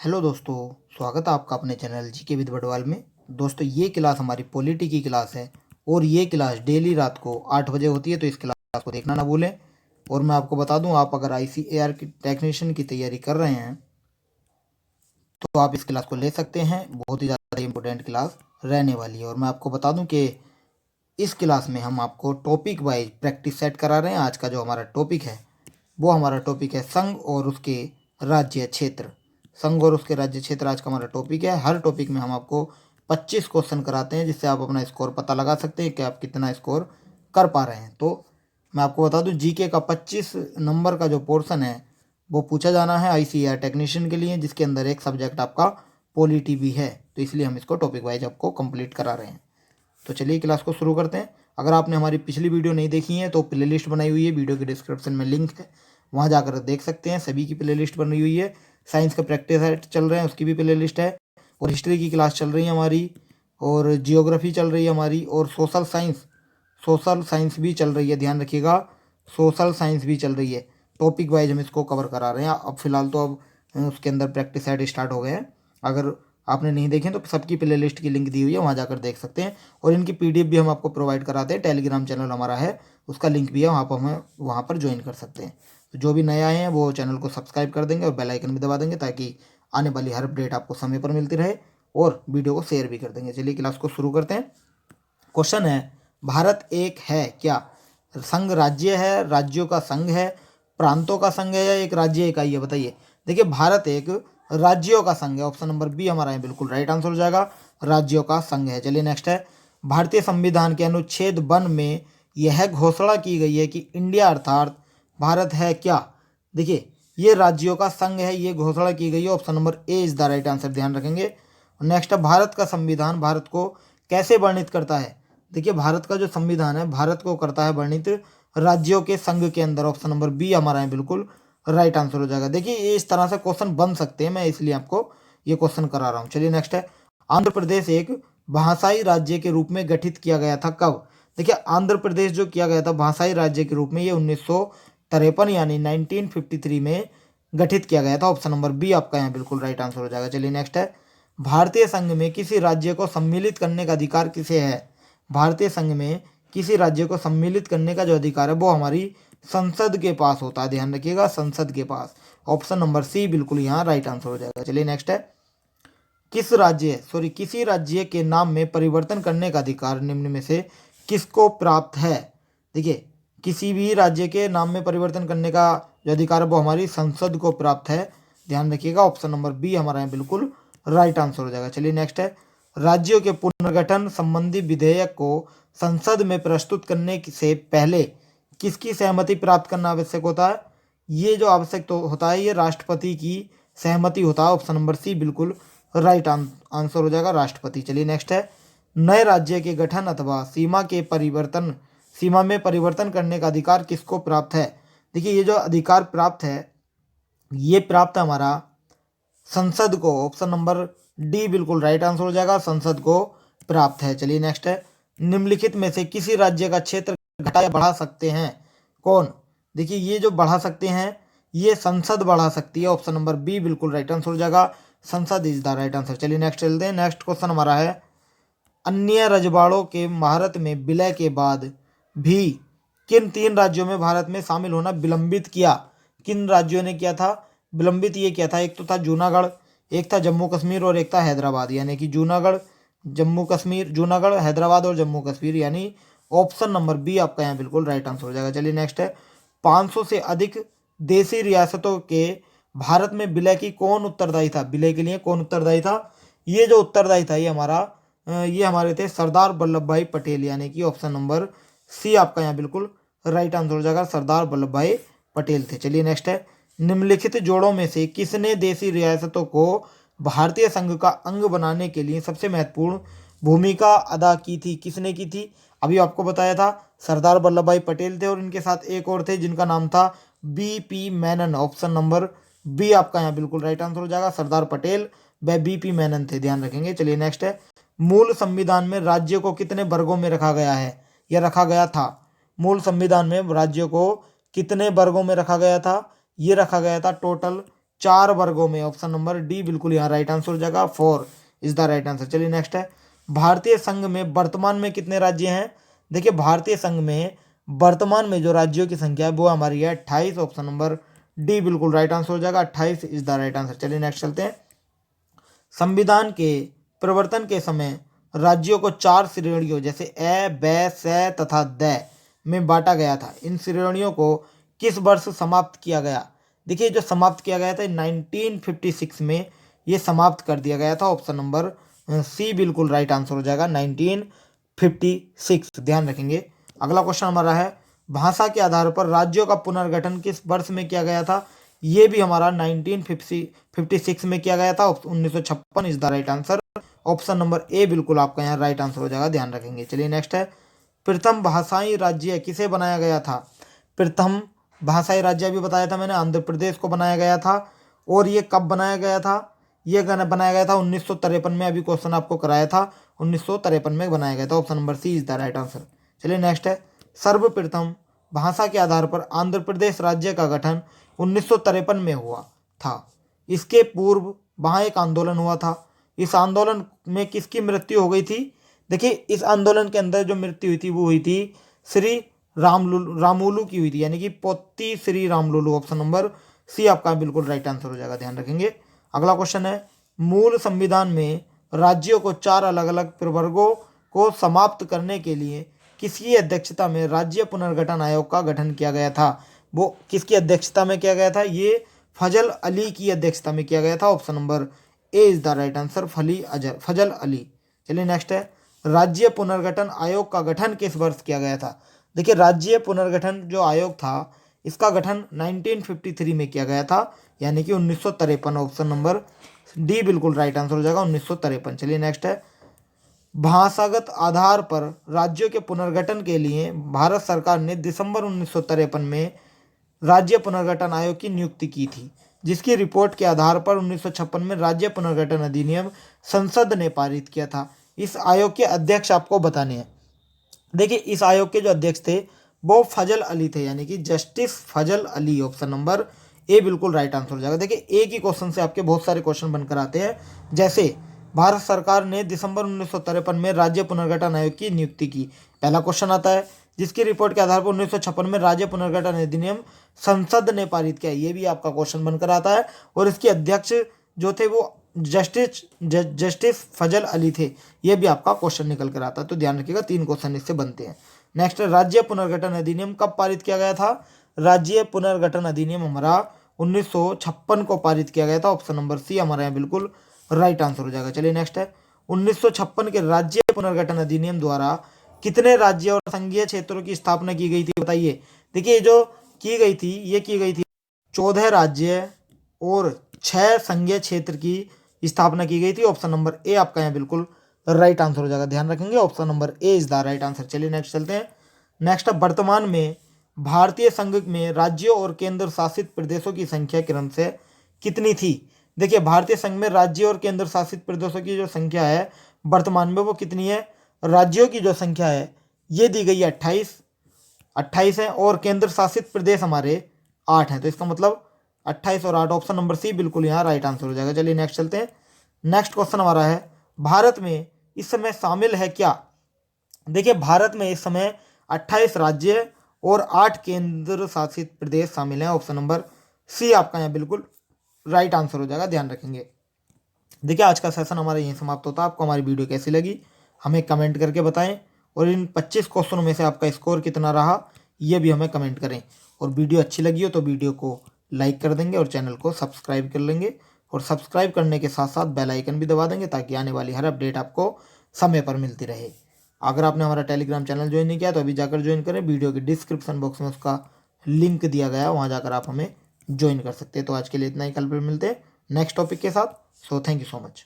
Hello दोस्तों, स्वागत है आपका अपने चैनल जीके विद बडवाल में। दोस्तों, ये क्लास हमारी पॉलिटी की क्लास है और ये क्लास डेली रात को 8 बजे होती है, तो इस क्लास को देखना ना भूलें। और मैं आपको बता दूं, आप अगर आईसीएआर की टेक्नीशियन की तैयारी कर रहे हैं तो आप इस क्लास को ले सकते हैं। बहुत ही ज़्यादा इंपॉर्टेंट क्लास रहने वाली है। और मैं आपको बता दूं कि इस क्लास में हम आपको टॉपिक वाइज प्रैक्टिस सेट करा रहे हैं। आज का जो हमारा टॉपिक है वो हमारा टॉपिक है संघ और उसके राज्य क्षेत्र। संघ और उसके राज्य क्षेत्र आज का हमारा टॉपिक है। हर टॉपिक में हम आपको 25 क्वेश्चन कराते हैं, जिससे आप अपना स्कोर पता लगा सकते हैं कि आप कितना स्कोर कर पा रहे हैं। तो मैं आपको बता दूं, जीके का 25 नंबर का जो पोर्शन है वो पूछा जाना है आईसीएआर टेक्नीशियन के लिए, जिसके अंदर एक सब्जेक्ट आपका पॉलिटी भी है। तो इसलिए हम इसको टॉपिक वाइज आपको कंप्लीट करा रहे हैं। तो चलिए क्लास को शुरू करते हैं। अगर आपने हमारी पिछली वीडियो नहीं देखी है तो प्लेलिस्ट बनाई हुई है, वीडियो के डिस्क्रिप्शन में लिंक है, वहाँ जाकर देख सकते हैं। सभी की प्लेलिस्ट बनी हुई है। साइंस का प्रैक्टिस सेट चल रहे हैं, उसकी भी प्लेलिस्ट है। और हिस्ट्री की क्लास चल रही है हमारी, और जियोग्राफी चल रही है हमारी, और सोशल साइंस भी चल रही है। ध्यान रखिएगा, सोशल साइंस भी चल रही है। टॉपिक वाइज हम इसको कवर करा रहे हैं। अब फिलहाल तो अब उसके अंदर प्रैक्टिस सेट स्टार्ट हो गए हैं। अगर आपने नहीं देखे तो सबकी प्ले लिस्ट की लिंक दी हुई है, वहाँ जाकर देख सकते हैं। और इनकी पीडीएफ भी हम आपको प्रोवाइड कराते हैं। टेलीग्राम चैनल हमारा है, उसका लिंक भी है, वहाँ पर हमें वहाँ पर ज्वाइन कर सकते हैं। तो जो भी नए आए हैं वो चैनल को सब्सक्राइब कर देंगे और बेल आइकन भी दबा देंगे, ताकि आने वाली हर अपडेट आपको समय पर मिलती रहे। और वीडियो को शेयर भी कर देंगे। चलिए क्लास को शुरू करते हैं। क्वेश्चन है, भारत एक है क्या? संघ राज्य है, राज्यों का संघ है, प्रांतों का संघ है, या एक राज्य इकाई है? बताइए। देखिए, भारत एक राज्यों का संघ है। ऑप्शन नंबर बी हमारा है बिल्कुल राइट आंसर हो जाएगा, राज्यों का संघ है। चलिए नेक्स्ट है, भारतीय संविधान के अनुच्छेद 1 में यह घोषणा की गई है कि इंडिया अर्थात भारत है क्या? देखिए, ये राज्यों का संघ है, ये घोषणा की गई है। Option number A is the right answer, ध्यान रखेंगे। नेक्स्ट है, भारत का संविधान भारत को कैसे वर्णित करता है? देखिए, भारत का जो संविधान है भारत को करता है वर्णित राज्यों के संघ के अंदर। ऑप्शन नंबर बी हमारा है बिल्कुल राइट आंसर हो जाएगा। देखिए, ये इस तरह से क्वेश्चन बन सकते हैं, मैं इसलिए आपको ये क्वेश्चन करा रहा हूँ। चलिए नेक्स्ट है, आंध्र प्रदेश एक भाषाई राज्य के रूप में गठित किया गया था कब? देखिए, आंध्र प्रदेश जो किया गया था भाषाई राज्य के रूप में, ये 1953 यानी 1953 में गठित किया गया था। ऑप्शन नंबर बी आपका यहाँ बिल्कुल राइट आंसर हो जाएगा। चलिए नेक्स्ट है, भारतीय संघ में किसी राज्य को सम्मिलित करने का अधिकार किसे है? भारतीय संघ में किसी राज्य को सम्मिलित करने का जो अधिकार है वो हमारी संसद के पास होता है। ध्यान रखिएगा, संसद के पास। ऑप्शन नंबर सी बिल्कुल यहाँ राइट आंसर हो जाएगा। चलिए नेक्स्ट है, किसी राज्य के नाम में परिवर्तन करने का अधिकार निम्न में से किसको प्राप्त है? देखिए, किसी भी राज्य के नाम में परिवर्तन करने का जो अधिकार है वो हमारी संसद को प्राप्त है। ध्यान रखिएगा, ऑप्शन नंबर बी हमारा है बिल्कुल राइट आंसर हो जाएगा। चलिए नेक्स्ट है, राज्यों के पुनर्गठन संबंधी विधेयक को संसद में प्रस्तुत करने से पहले किसकी सहमति प्राप्त करना आवश्यक होता है? ये जो आवश्यक तो होता है, ये राष्ट्रपति की सहमति होता है। ऑप्शन नंबर सी बिल्कुल राइट आंसर हो जाएगा, राष्ट्रपति। चलिए नेक्स्ट है, नए राज्य के गठन अथवा सीमा में परिवर्तन करने का अधिकार किसको प्राप्त है? देखिए, ये जो अधिकार प्राप्त है ये प्राप्त है हमारा संसद को। ऑप्शन नंबर डी बिल्कुल राइट आंसर हो जाएगा, संसद को प्राप्त है। चलिए नेक्स्ट है, निम्नलिखित में से किसी राज्य का क्षेत्र घटा या बढ़ा सकते हैं कौन? देखिए, ये जो बढ़ा सकते हैं ये संसद बढ़ा सकती है। ऑप्शन नंबर बी बिल्कुल राइट आंसर हो जाएगा, संसद इज द राइट आंसर। चलिए नेक्स्ट चलते हैं। नेक्स्ट क्वेश्चन हमारा है, अन्य रजवाड़ों के भारत में विलय के बाद भी किन 3 राज्यों में भारत में शामिल होना विलंबित किया? किन राज्यों ने किया था विलंबित? ये किया था, एक तो था जूनागढ़, एक था जम्मू कश्मीर, और एक था हैदराबाद। यानी कि जूनागढ़, हैदराबाद और जम्मू कश्मीर, यानी ऑप्शन नंबर बी आपका यहाँ बिल्कुल राइट आंसर हो जाएगा। चलिए नेक्स्ट है, 500 से अधिक देशी रियासतों के भारत में विलय की कौन उत्तरदायी था? विलय के लिए कौन उत्तरदायी था? ये जो उत्तरदायी था ये हमारे थे सरदार वल्लभ भाई पटेल, यानी कि ऑप्शन नंबर सी आपका यहाँ बिल्कुल राइट आंसर हो जाएगा, सरदार वल्लभ भाई पटेल थे। चलिए नेक्स्ट है, निम्नलिखित जोड़ों में से किसने देशी रियासतों को भारतीय संघ का अंग बनाने के लिए सबसे महत्वपूर्ण भूमिका अदा की थी? किसने की थी? अभी आपको बताया था, सरदार वल्लभ भाई पटेल थे, और इनके साथ एक और थे जिनका नाम था BP Menon. Option number B आपका यहाँ बिल्कुल राइट आंसर हो जाएगा, सरदार पटेल व बीपी मेनन थे। ध्यान रखेंगे। चलिए नेक्स्ट है, मूल संविधान में राज्य को कितने वर्गों में रखा गया है या रखा गया था? मूल संविधान में राज्यों को कितने वर्गों में रखा गया था? ये रखा गया था टोटल 4 वर्गों में। ऑप्शन नंबर डी बिल्कुल यहाँ राइट आंसर हो जाएगा, 4 इज द राइट आंसर। चलिए नेक्स्ट है, भारतीय संघ में वर्तमान में कितने राज्य हैं? देखिए भारतीय संघ में वर्तमान में जो राज्यों की संख्या है वो हमारी है 28। ऑप्शन नंबर डी बिल्कुल राइट आंसर हो जाएगा, 28 इज द राइट आंसर। चलिए नेक्स्ट चलते हैं, संविधान के प्रवर्तन के समय राज्यों को 4 श्रेणियों जैसे ए, ब, स तथा द में बांटा गया था। इन श्रेणियों को किस वर्ष समाप्त किया गया? देखिए जो समाप्त किया गया था 1956 में ये समाप्त कर दिया गया था। ऑप्शन नंबर सी बिल्कुल राइट आंसर हो जाएगा, 1956, ध्यान रखेंगे। अगला क्वेश्चन हमारा है, भाषा के आधार पर राज्यों का पुनर्गठन किस वर्ष में किया गया था? ये भी हमारा 1956 में किया गया था, 1956 is the right answer. Option number A बिल्कुल आपका यहाँ राइट आंसर हो जाएगा, ध्यान रखेंगे। चलिए नेक्स्ट है, प्रथम भाषाई राज्य किसे बनाया गया था? प्रथम भाषाई राज्य भी बताया था मैंने, आंध्र प्रदेश को बनाया गया था। और ये कब बनाया गया था? ये गाना बनाया गया था 1953 में, अभी क्वेश्चन आपको कराया था, 1953 में बनाया गया था। Option number C is the right answer. चलिए नेक्स्ट है, सर्वप्रथम भाषा के आधार पर आंध्र प्रदेश राज्य का गठन 1953 में हुआ था। इसके पूर्व वहाँ एक आंदोलन हुआ था। इस आंदोलन में किसकी मृत्यु हो गई थी? देखिए इस आंदोलन के अंदर जो मृत्यु हुई थी वो हुई थी श्री रामुलू की हुई थी, यानी कि Potti Sri Ramulu. Option number C आपका बिल्कुल राइट आंसर हो जाएगा, ध्यान रखेंगे। अगला क्वेश्चन है, मूल संविधान में राज्यों को 4 अलग अलग प्रवर्गों को समाप्त करने के लिए किसकी अध्यक्षता में राज्य पुनर्गठन आयोग का गठन किया गया था? वो किसकी अध्यक्षता में किया गया था? ये फजल अली की अध्यक्षता में किया गया था। Option number A is the right answer, Fazal Ali. चलिए नेक्स्ट है, राज्य पुनर्गठन आयोग का गठन किस वर्ष किया गया था? देखिए राज्य पुनर्गठन जो आयोग था इसका गठन 1953 में किया गया था, यानी कि 1953। ऑप्शन नंबर डी बिल्कुल राइट आंसर हो जाएगा, 1953। चलिए नेक्स्ट है, भाषागत आधार पर राज्यों के पुनर्गठन के लिए भारत सरकार ने दिसंबर 1953 में राज्य पुनर्गठन आयोग की नियुक्ति की थी, जिसकी रिपोर्ट के आधार पर 1956 में राज्य पुनर्गठन अधिनियम संसद ने पारित किया था। इस आयोग के अध्यक्ष आपको बताने हैं। देखिए इस आयोग के जो अध्यक्ष थे वो फजल अली थे, यानी कि justice Fazal Ali. Option number A बिल्कुल राइट आंसर हो जाएगा। देखिए एक ही क्वेश्चन से आपके बहुत सारे क्वेश्चन बनकर आते हैं, जैसे भारत सरकार ने दिसंबर 1953 में राज्य पुनर्गठन आयोग की नियुक्ति की, पहला क्वेश्चन आता है। जिसकी रिपोर्ट के आधार पर 1956 में राज्य पुनर्गठन अधिनियम संसद ने पारित किया, ये भी आपका क्वेश्चन बनकर आता है। और इसके अध्यक्ष जो थे वो जस्टिस फजल अली थे, ये भी आपका क्वेश्चन निकल कर आता है। तो ध्यान रखिएगा 3 क्वेश्चन इससे बनते हैं। नेक्स्ट, राज्य पुनर्गठन अधिनियम कब पारित किया गया था? राज्य पुनर्गठन अधिनियम हमारा 1956 को पारित किया गया था। ऑप्शन नंबर सी हमारे यहाँ बिल्कुल राइट आंसर हो जाएगा। चलिए नेक्स्ट है, 1956 के राज्य पुनर्गठन अधिनियम द्वारा कितने राज्य और संघीय क्षेत्रों की स्थापना की गई थी, बताइए। देखिए जो की गई थी ये की गई थी 14 राज्य और 6 संघीय क्षेत्र की स्थापना की गई थी। ऑप्शन नंबर ए आपका यहाँ बिल्कुल राइट आंसर हो जाएगा, ध्यान रखेंगे। Option number A is the right answer. चलिए नेक्स्ट चलते हैं। नेक्स्ट, वर्तमान में भारतीय संघ में राज्यों और केंद्र शासित प्रदेशों की संख्या क्रम से कितनी थी? देखिए भारतीय संघ में राज्य और केंद्र शासित प्रदेशों की जो संख्या है वर्तमान में वो कितनी है? राज्यों की जो संख्या है ये दी गई है 28 है, और केंद्र शासित प्रदेश हमारे 8 हैं। तो इसका मतलब 28 और 8, ऑप्शन नंबर सी बिल्कुल यहाँ राइट आंसर हो जाएगा। चलिए नेक्स्ट चलते हैं। नेक्स्ट क्वेश्चन हमारा है, भारत में इस समय शामिल है क्या? देखिए भारत में इस समय 28 राज्य और 8 केंद्र शासित प्रदेश शामिल हैं। ऑप्शन नंबर सी आपका यहाँ बिल्कुल राइट आंसर हो जाएगा, ध्यान रखेंगे। देखिए आज का सेशन हमारा यहीं समाप्त होता है। आपको हमारी वीडियो कैसी लगी हमें कमेंट करके बताएं, और इन 25 क्वेश्चनों में से आपका स्कोर कितना रहा ये भी हमें कमेंट करें। और वीडियो अच्छी लगी हो तो वीडियो को लाइक कर देंगे और चैनल को सब्सक्राइब कर लेंगे, और सब्सक्राइब करने के साथ साथ बेल आइकन भी दबा देंगे ताकि आने वाली हर अपडेट आपको समय पर मिलती रहे। अगर आपने हमारा टेलीग्राम चैनल ज्वाइन नहीं किया तो अभी जाकर ज्वाइन करें, वीडियो के डिस्क्रिप्शन बॉक्स में उसका लिंक दिया गया है, वहाँ जाकर आप हमें ज्वाइन कर सकते हैं। तो आज के लिए इतना ही, कल फिर मिलते हैं नेक्स्ट टॉपिक के साथ। So thank you so much.